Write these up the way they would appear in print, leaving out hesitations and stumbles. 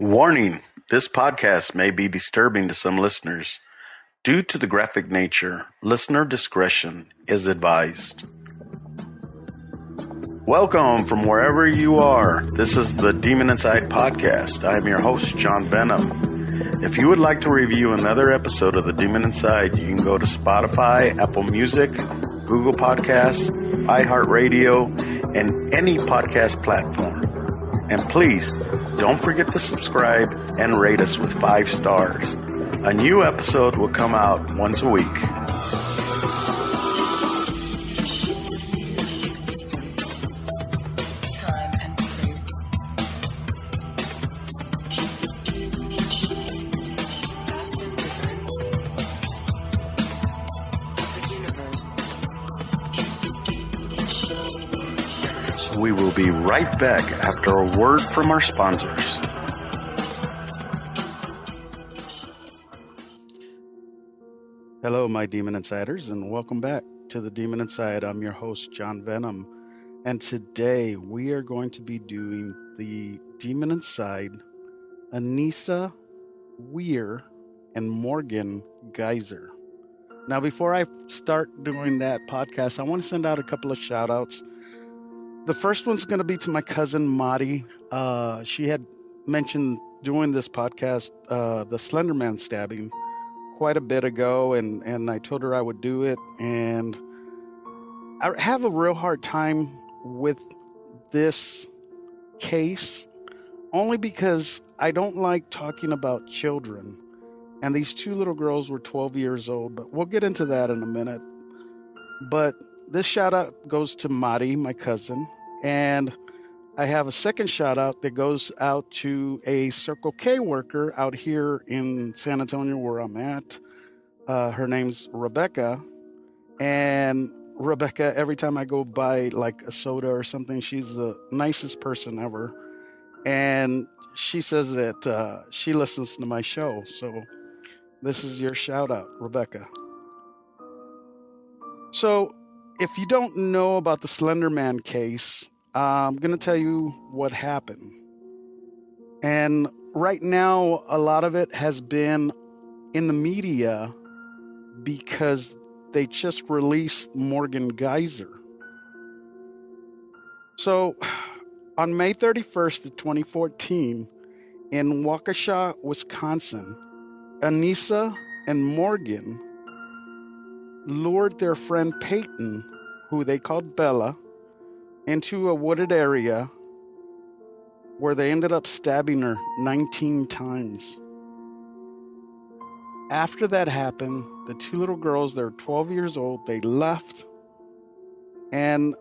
Warning: this podcast may be disturbing to some listeners. Due to the graphic nature, listener discretion is advised. Welcome from wherever you are. This is the Demon Inside podcast. I am your host, John Venom. If you would like to review another episode of the Demon Inside, you can go to Spotify, Apple Music, Google Podcasts, iHeartRadio, and any podcast platform. And please, don't forget to subscribe and rate us with 5 stars. A new episode will come out once a week. We will be right back after a word from our sponsors. Hello, my Demon Insiders, and welcome back to the Demon Inside. I'm your host, John Venom, and today we are going to be doing the Demon Inside Anissa, Weier, and Morgan Geyser. Now, before I start doing that podcast, I want to send out a couple of shout-outs. The first one's going to be to my cousin, Madi. She had mentioned doing this podcast, the Slenderman stabbing, quite a bit ago, and I told her I would do it. And I have a real hard time with this case, only because I don't like talking about children. And these 2 little girls were 12 years old, but we'll get into that in a minute. But this shout out goes to Madi, my cousin. And I have a second shout out that goes out to a Circle K worker out here in San Antonio where I'm at. Her name's Rebecca. And Rebecca, every time I go buy like a soda or something, she's the nicest person ever. And she says that she listens to my show. So this is your shout out, Rebecca. So if you don't know about the Slenderman case, I'm going to tell you what happened. And right now, a lot of it has been in the media because they just released Morgan Geyser. So on May 31st of 2014, in Waukesha, Wisconsin, Anissa and Morgan lured their friend Peyton, who they called Bella, into a wooded area where they ended up stabbing her 19 times. After that happened, the 2 little girls, they're 12 years old, they left. And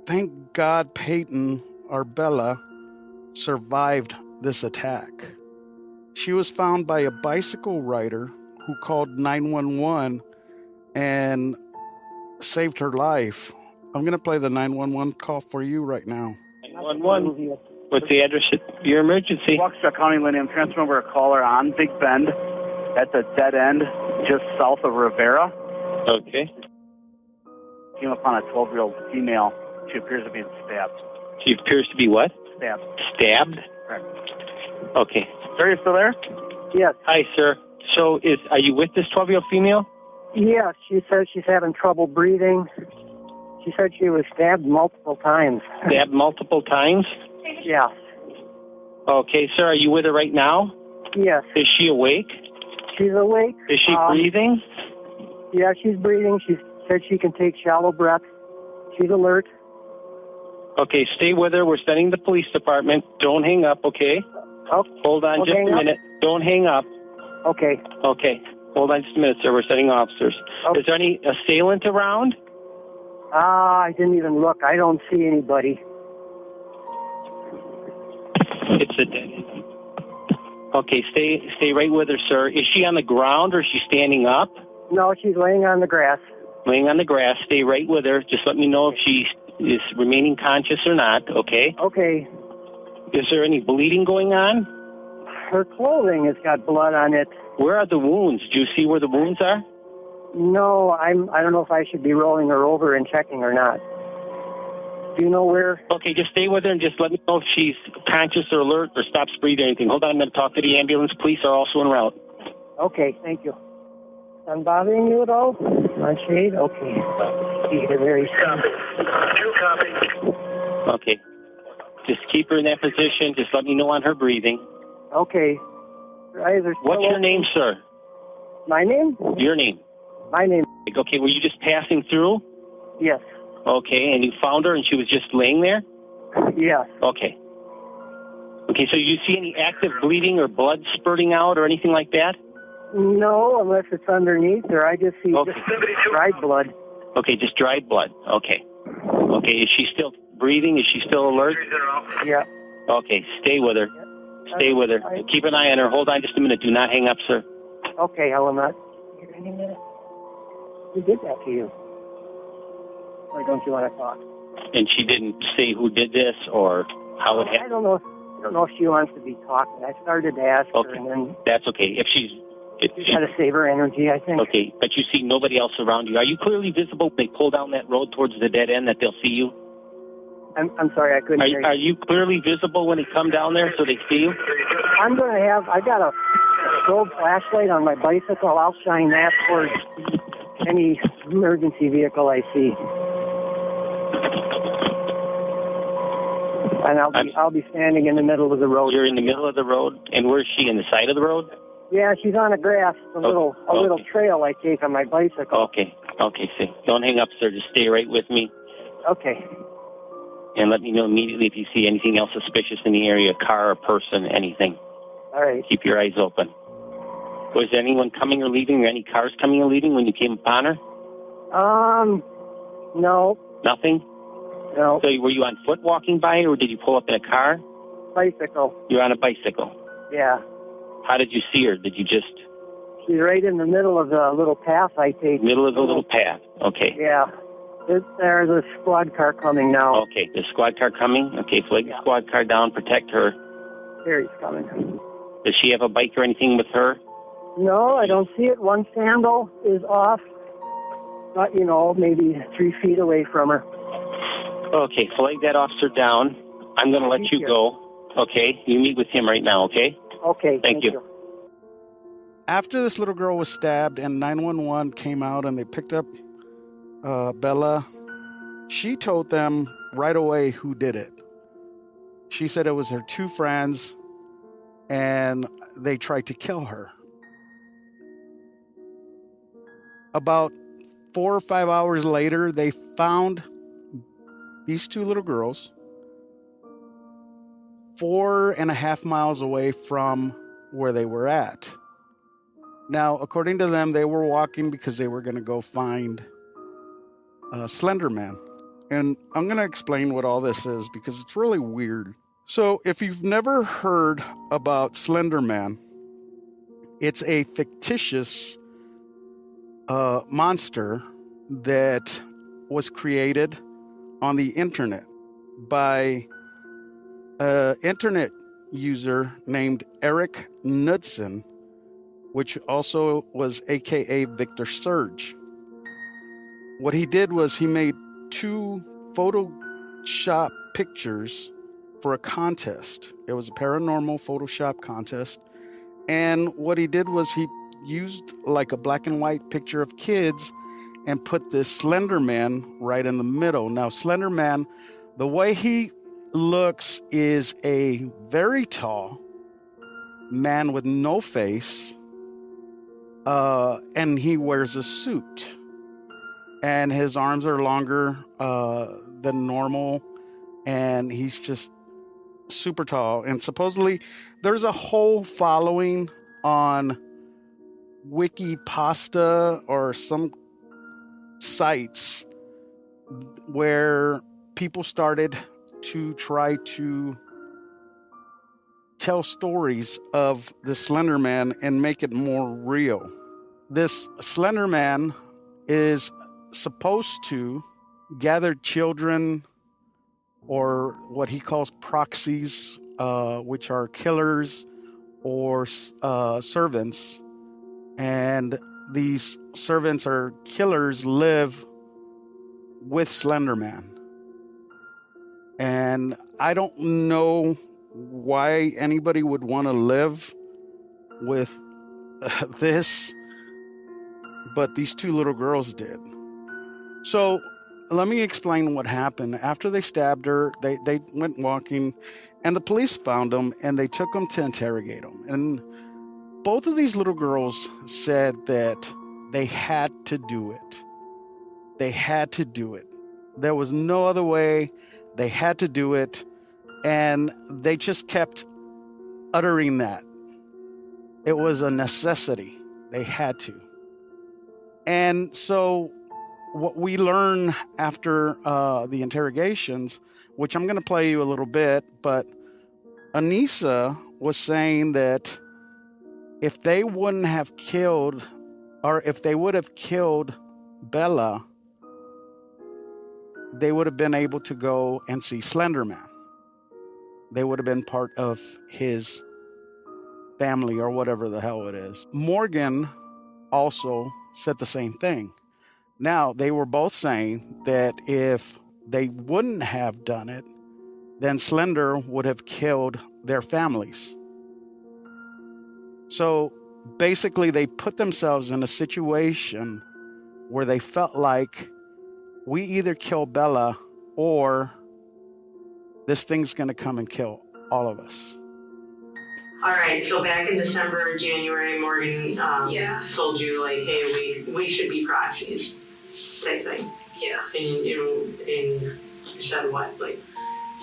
thank God Peyton, or Bella, survived this attack. She was found by a bicycle rider who called 911 and saved her life. I'm going to play the 911 call for you right now. 911. What's the address of your emergency? Waukesha County, Lindy. I'm transferring over a caller on Big Bend at the dead end just south of Rivera. Okay. Came upon a 12-year-old female. She appears to be stabbed. She appears to be what? Stabbed. Stabbed? Correct. Okay. Sir, you still there? Yes. Hi, sir. So are you with this 12-year-old female? Yes, she says she's having trouble breathing. She said she was stabbed multiple times. Stabbed multiple times? Yeah. Okay, sir. Are you with her right now? Yes. Is she awake? She's awake. Is she breathing? Yeah, she's breathing. She said she can take shallow breaths. She's alert. Okay, stay with her. We're sending the police department. Don't hang up, okay? Oh, hold on just a minute. Don't hang up. Okay. Okay. Hold on just a minute, sir. We're sending officers. Okay. Is there any assailant around? I didn't even look. I don't see anybody. It's a dead end. Okay, stay right with her, sir. Is she on the ground or is she standing up? No, she's laying on the grass. Laying on the grass. Stay right with her. Just let me know if she is remaining conscious or not, okay? Okay. Is there any bleeding going on? Her clothing has got blood on it. Where are the wounds? Do you see where the wounds are? No, I don't know if I should be rolling her over and checking or not. Do you know where? Okay, just stay with her and just let me know if she's conscious or alert or stops breathing or anything. Hold on, I'm going to talk to the ambulance. Police are also en route. Okay, thank you. I'm bothering you at all? My shade? Okay. You're very Copy. 2 copy. Okay. Just keep her in that position. Just let me know on her breathing. Okay. What's your name, sir? My name? Your name. My name. Okay, were you just passing through? Yes. Okay, and you found her and she was just laying there? Yes. Okay. Okay, so you see any active bleeding or blood spurting out or anything like that? No, unless it's underneath her. I just see Okay. just dried blood. Okay, just dried blood. Okay. Okay, is she still breathing? Is she still alert? Yeah. Okay, stay with her. Stay with her. Keep an eye on her. Hold on just a minute. Do not hang up, sir. Okay, I will not. Who did that to you? Why don't you want to talk? And she didn't say who did this or how it I happened? don't know. I don't know if she wants to be talking. I started to ask her, and then That's okay. If she's... she's got to save her energy, I think. Okay, but you see nobody else around you. Are you clearly visible when they pull down that road towards the dead end that they'll see you? I'm sorry, I couldn't hear you. Are you clearly visible when they come down there so they see you? I got a strobe flashlight on my bicycle. I'll shine that towards any emergency vehicle I see. And I'll be standing in the middle of the road. You're in the middle of the road? And where's she, in the side of the road? Yeah, she's on a grass, a little trail I take on my bicycle. Okay, see. Don't hang up, sir. Just stay right with me. Okay. And let me know immediately if you see anything else suspicious in the area, car or person, anything. All right. Keep your eyes open. Was anyone coming or leaving, or any cars coming or leaving when you came upon her? No. Nothing? No. So were you on foot walking by, or did you pull up in a car? Bicycle. You're on a bicycle. Yeah. How did you see her? Did you just... She's right in the middle of the little path I take. Middle of the little path. Okay. Yeah. There's a squad car coming now. Okay, the squad car coming? Okay, flag the squad car down, protect her. There he's coming. Does she have a bike or anything with her? No, I don't see it. One sandal is off, but, maybe 3 feet away from her. Okay, flag that officer down. I'm going to let you go. Okay, you meet with him right now, okay? Okay, thank you. After this little girl was stabbed and 911 came out and they picked up Bella, she told them right away who did it. She said it was her 2 friends and they tried to kill her. About 4 or 5 hours later, they found these 2 little girls 4.5 miles away from where they were at. Now, according to them, they were walking because they were going to go find Slenderman. And I'm going to explain what all this is because it's really weird. So if you've never heard about Slenderman, it's a fictitious monster that was created on the internet by an internet user named Eric Knudsen, which also was AKA Victor Surge. What he did was he made 2 Photoshop pictures for a contest. It was a paranormal Photoshop contest. And what he did was he used like a black and white picture of kids and put this Slenderman right in the middle. Now, Slenderman, the way he looks is a very tall man with no face, and he wears a suit. And his arms are longer than normal, and he's just super tall. And supposedly there's a whole following on Wikipasta or some sites where people started to try to tell stories of the Slenderman and make it more real. This Slenderman is supposed to gather children, or what he calls proxies, which are killers or servants. And these servants or killers live with Slenderman. And I don't know why anybody would want to live with this, but these two little girls did. So let me explain what happened. After they stabbed her, they went walking, and the police found them, and they took them to interrogate them. And both of these little girls said that they had to do it. They had to do it. There was no other way. They had to do it. And they just kept uttering that. It was a necessity. They had to. And so what we learn after the interrogations, which I'm going to play you a little bit, but Anissa was saying that if they wouldn't have killed, or if they would have killed Bella, they would have been able to go and see Slenderman. They would have been part of his family or whatever the hell it is. Morgan also said the same thing. Now, they were both saying that if they wouldn't have done it, then Slender would have killed their families. So basically, they put themselves in a situation where they felt like we either kill Bella or this thing's going to come and kill all of us. All right, so back in December or January, Morgan told you, like, hey, we should be proxies, type thing. Yeah. And you said what? Like,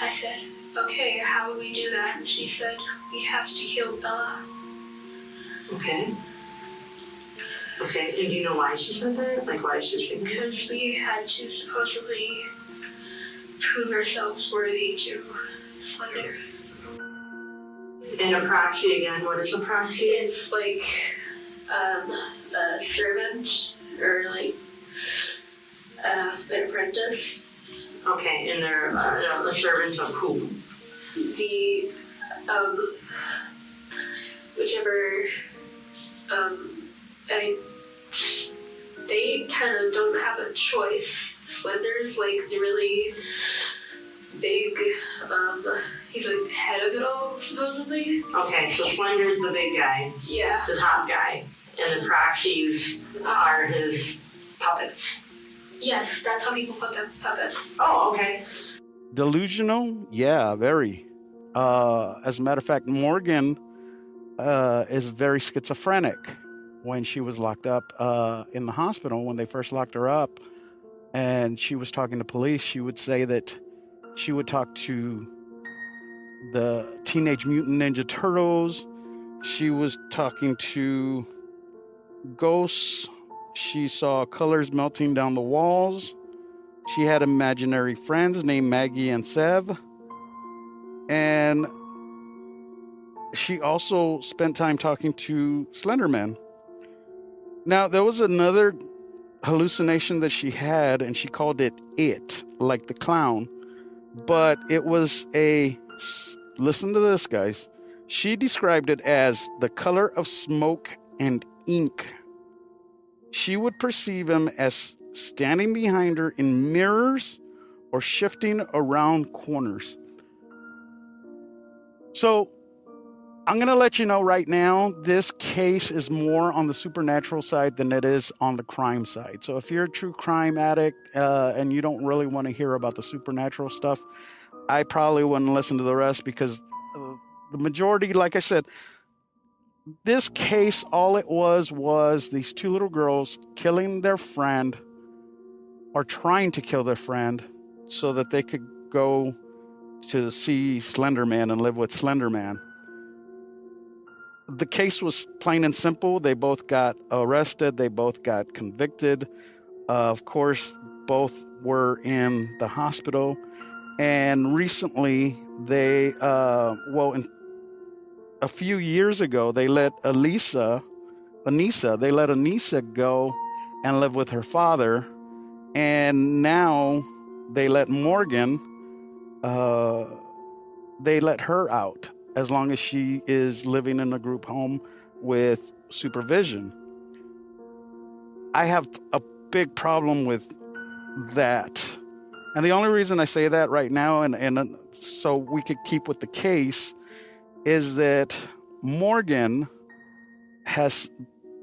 I said, okay, how would we do that? And she said, we have to kill Bella. Okay. Okay, and do you know why she said that? Like, why she said that? Because we had to supposedly prove ourselves worthy to Slender. And a proxy again, what is a proxy? It's like a servant or like an apprentice. Okay, and they're a servant of who? The whichever they kind of don't have a choice. Slender's like the really big, he's like head of it all, supposedly. Okay, so Slender's the big guy. Yeah. The top guy. And the proxies are his puppets. Yes, that's how people put them puppets. Oh, okay. Delusional? Yeah, very. As a matter of fact, Morgan is very schizophrenic. When she was locked up in the hospital, when they first locked her up, and she was talking to police, she would say that she would talk to the Teenage Mutant Ninja Turtles. She was talking to ghosts. She saw colors melting down the walls. She had imaginary friends named Maggie and Sev. And she also spent time talking to Slenderman. Now, there was another hallucination that she had, and she called it, like the clown. But it was listen to this, guys. She described it as the color of smoke and ink. She would perceive him as standing behind her in mirrors or shifting around corners. So I'm going to let you know right now, this case is more on the supernatural side than it is on the crime side. So if you're a true crime addict and you don't really want to hear about the supernatural stuff, I probably wouldn't listen to the rest, because the majority, like I said, this case, all it was these two little girls killing their friend, or trying to kill their friend, so that they could go to see Slenderman and live with Slenderman. The case was plain and simple. They both got arrested. They both got convicted. Of course, both were in the hospital. And recently, they, a few years ago, they let Anissa go and live with her father. And now they let Morgan, they let her out, as long as she is living in a group home with supervision. I have a big problem with that, And the only reason I say that right now, and so we could keep with the case, is that Morgan has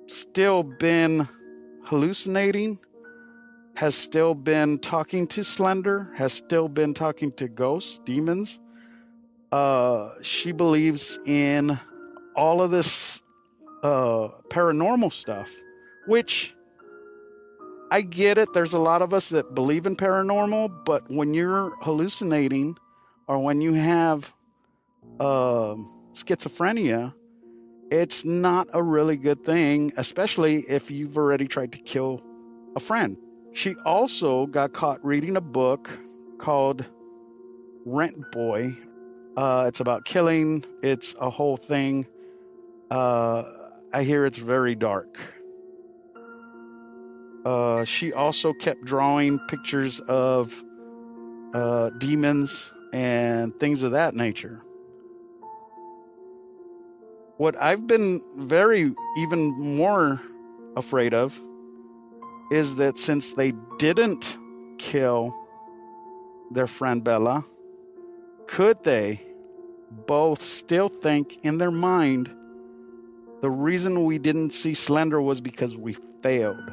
still been hallucinating, has still been talking to Slender, has still been talking to ghosts, demons. She believes in all of this paranormal stuff, which I get it. There's a lot of us that believe in paranormal, but when you're hallucinating or when you have schizophrenia, it's not a really good thing, especially if you've already tried to kill a friend. She also got caught reading a book called Rent Boy. It's about killing. It's a whole thing. I hear it's very dark. She also kept drawing pictures of demons and things of that nature. What I've been even more afraid of is that since they didn't kill their friend Bella, could they both still think in their mind the reason we didn't see Slender was because we failed?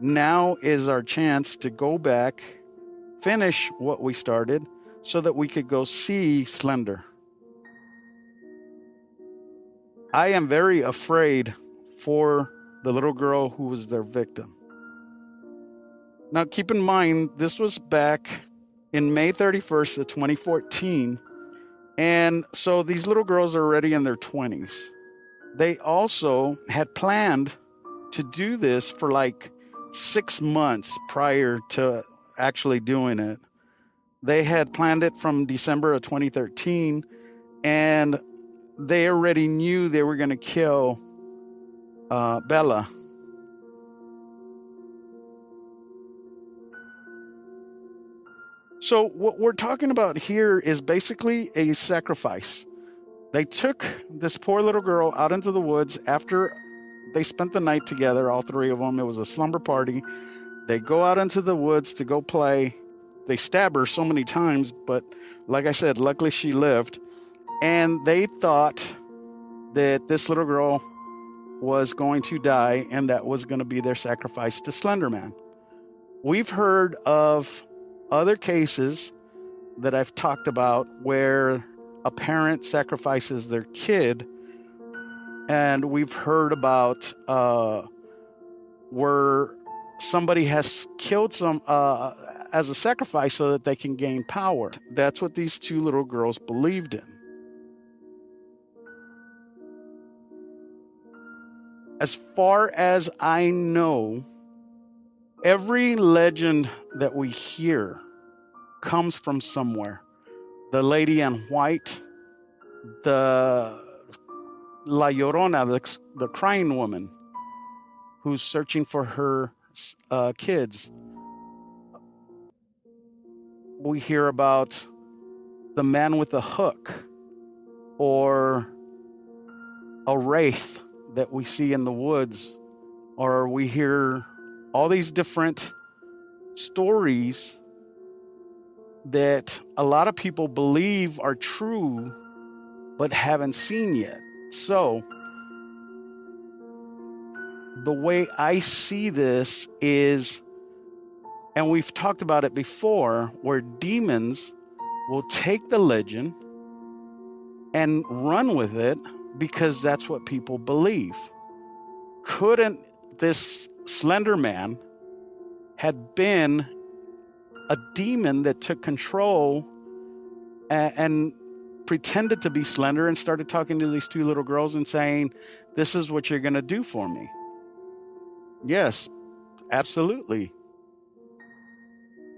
Now is our chance to go back, finish what we started, so that we could go see Slender. I am very afraid for the little girl who was their victim. Now, keep in mind, this was back in May 31st of 2014. And so these little girls are already in their 20s. They also had planned to do this for like 6 months prior to actually doing it. They had planned it from December of 2013, and they already knew they were going to kill Bella. So what we're talking about here is basically a sacrifice. They took this poor little girl out into the woods after they spent the night together, all three of them. It was a slumber party. They go out into the woods to go play. They stab her so many times, but like I said, luckily she lived. And they thought that this little girl was going to die, and that was going to be their sacrifice to Slenderman. We've heard of other cases that I've talked about where a parent sacrifices their kid, and we've heard about where somebody has killed some as a sacrifice so that they can gain power. That's what these two little girls believed in. As far as I know, every legend that we hear comes from somewhere. The lady in white, the La Llorona, the crying woman who's searching for her kids. We hear about the man with the hook, or a wraith that we see in the woods, or we hear all these different stories that a lot of people believe are true but haven't seen yet. So the way I see this is, and we've talked about it before, where demons will take the legend and run with it because that's what people believe. Couldn't this Slender Man had been a demon that took control and pretended to be Slender and started talking to these two little girls and saying, "This is what you're going to do for me"? Yes, absolutely.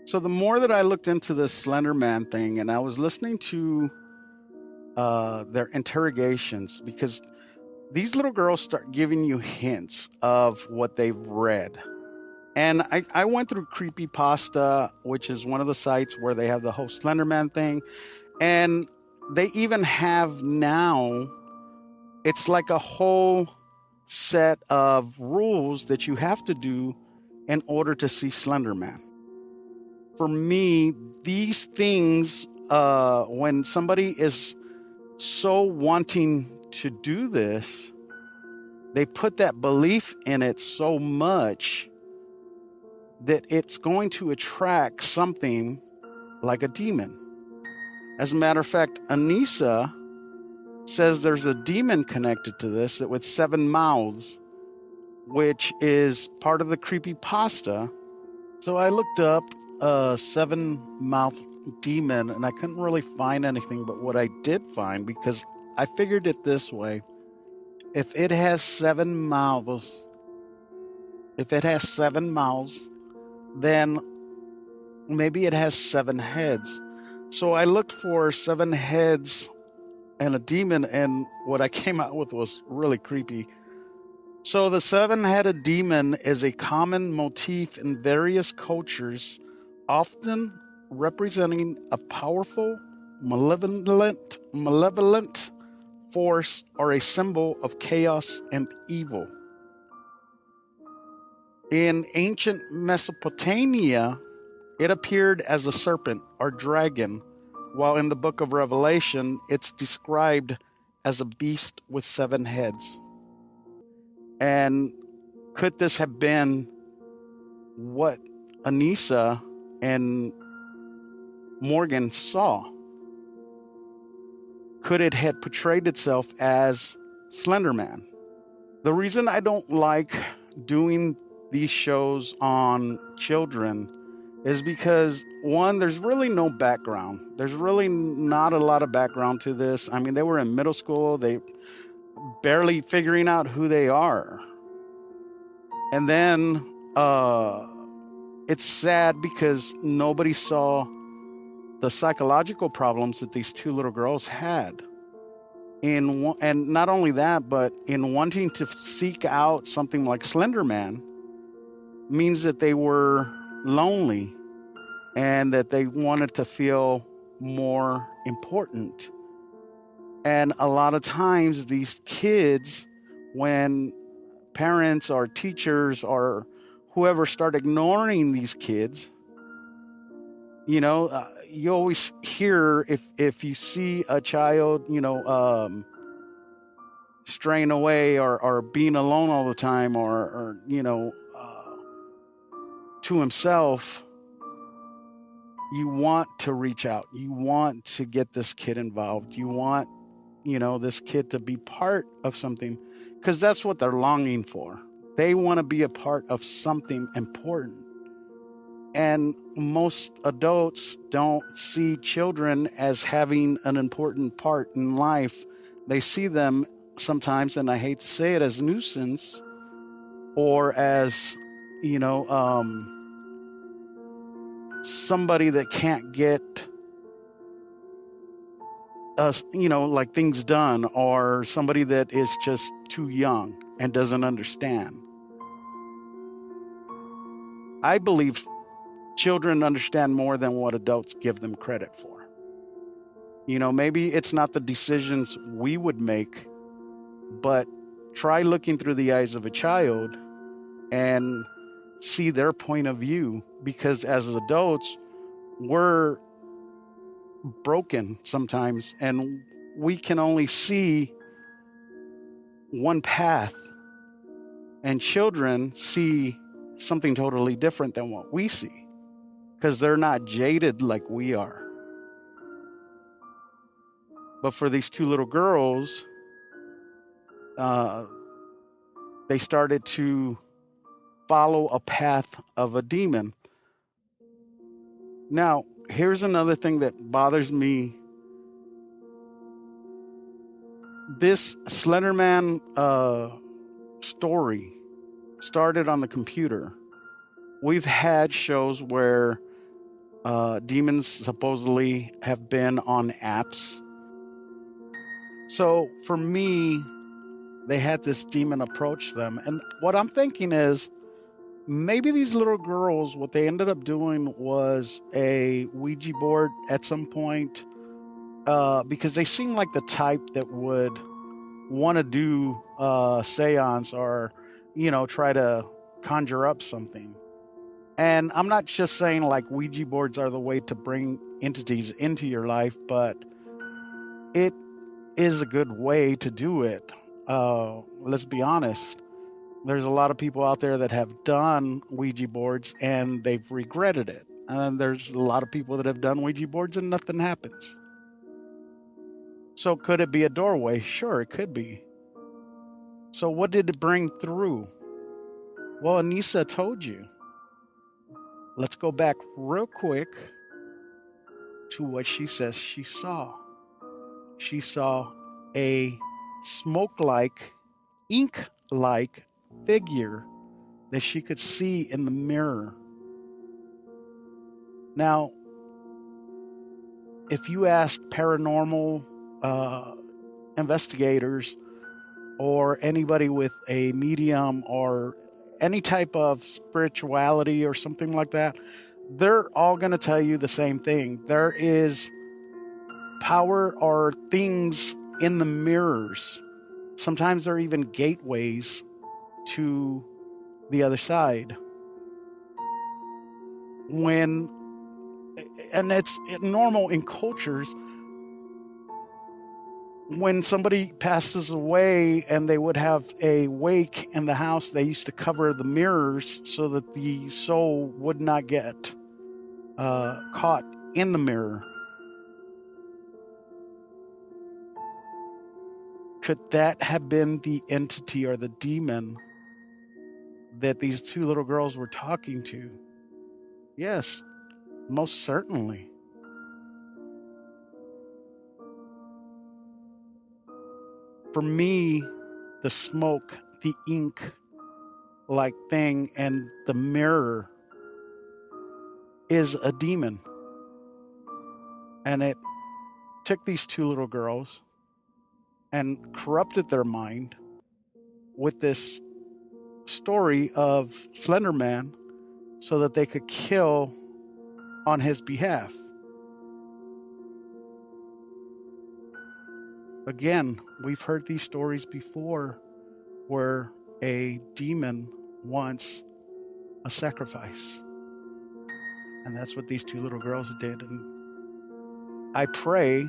So the more that I looked into this Slender Man thing, and I was listening to their interrogations, because these little girls start giving you hints of what they've read. And I went through Creepypasta, which is one of the sites where they have the whole Slenderman thing. And they even have now, it's like a whole set of rules that you have to do in order to see Slenderman. for me, these things, when somebody is so wanting to do this, they put that belief in it so much that it's going to attract something like a demon. As a matter of fact, Anissa says there's a demon connected to this that with 7 mouths, which is part of the creepypasta. So I looked up 7-mouth demon, and I couldn't really find anything, but what I did find, because I figured it this way, if it has 7 mouths, then maybe it has 7 heads. So I looked for 7 heads and a demon, and what I came out with was really creepy. So the 7-headed demon is a common motif in various cultures, often representing a powerful, malevolent force or a symbol of chaos and evil. In ancient Mesopotamia, it appeared as a serpent or dragon, while in the book of Revelation, it's described as a beast with 7 heads. And could this have been what Anissa and Morgan saw? Could it have portrayed itself as Slenderman? The reason I don't like doing these shows on children is because, one, there's really no background. There's really not a lot of background to this. I mean, they were in middle school. They barely figuring out who they are. And then it's sad because nobody saw the psychological problems that these 2 little girls had. And not only that, but in wanting to seek out something like Slenderman means that they were lonely and that they wanted to feel more important. And a lot of times these kids, when parents or teachers or whoever start ignoring these kids, you always hear if you see a child, straying away or being alone all the time or to himself, you want to reach out. You want to get this kid involved. You want, this kid to be part of something, because that's what they're longing for. They want to be a part of something important. And most adults don't see children as having an important part in life. They see them sometimes, and I hate to say it, as nuisance or as, somebody that can't get like things done, or somebody that is just too young and doesn't understand. I believe children understand more than what adults give them credit for. Maybe it's not the decisions we would make, but try looking through the eyes of a child and see their point of view, because as adults, we're broken sometimes and we can only see one path, and children see something totally different than what we see because they're not jaded like we are. But for these 2 little girls, they started to follow a path of a demon. Now, here's another thing that bothers me. This Slenderman story started on the computer. We've had shows where demons supposedly have been on apps. So for me, they had this demon approach them. And what I'm thinking is, maybe these little girls, what they ended up doing was a Ouija board at some point, because they seem like the type that would want to do seance or, try to conjure up something. And I'm not just saying like Ouija boards are the way to bring entities into your life, but it is a good way to do it. Let's be honest. There's a lot of people out there that have done Ouija boards and they've regretted it. And there's a lot of people that have done Ouija boards and nothing happens. So could it be a doorway? Sure, it could be. So what did it bring through? Well, Anissa told you. Let's go back real quick to what she says she saw. She saw a smoke-like, ink-like figure that she could see in the mirror. Now, if you ask paranormal investigators or anybody with a medium or any type of spirituality or something like that, they're all going to tell you the same thing. There is power or things in the mirrors. Sometimes they're even gateways to the other side. And it's normal in cultures. When somebody passes away and they would have a wake in the house, they used to cover the mirrors so that the soul would not get caught in the mirror. Could that have been the entity or the demon that these two little girls were talking to? Yes, most certainly. For me, the smoke, the ink-like thing, and the mirror is a demon. And it took these two little girls and corrupted their mind with this story of Slenderman so that they could kill on his behalf. Again, we've heard these stories before where a demon wants a sacrifice. And that's what these two little girls did. And I pray,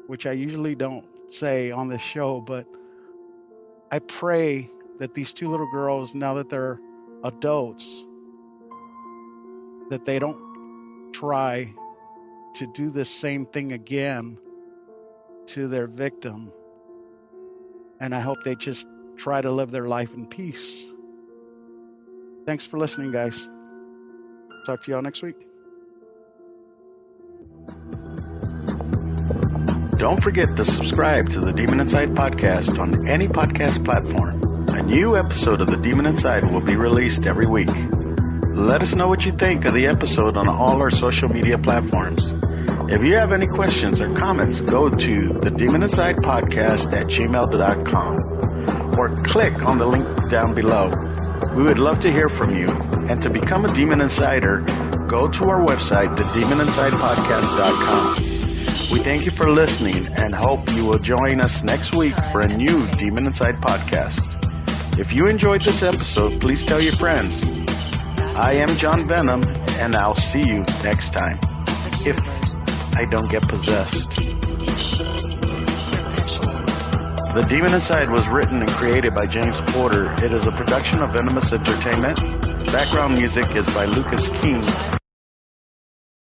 which I usually don't say on this show, but I pray that these two little girls, now that they're adults, that they don't try to do the same thing again to their victim. And I hope they just try to live their life in peace. Thanks for listening, guys. Talk to y'all next week. Don't forget to subscribe to the Demon Inside podcast on any podcast platform. A new episode of the Demon Inside will be released every week. Let us know what you think of the episode on all our social media platforms. If you have any questions or comments, go to the Demon Inside podcast at gmail.com or click on the link down below. We would love to hear from you. And to become a Demon Insider, go to our website, thedemoninsidepodcast.com. We thank you for listening and hope you will join us next week for a new Demon Inside podcast. If you enjoyed this episode, please tell your friends. I am John Venom, and I'll see you next time. If I don't get possessed. The Demon Inside was written and created by James Porter. It is a production of Venomous Entertainment. Background music is by Lucas King.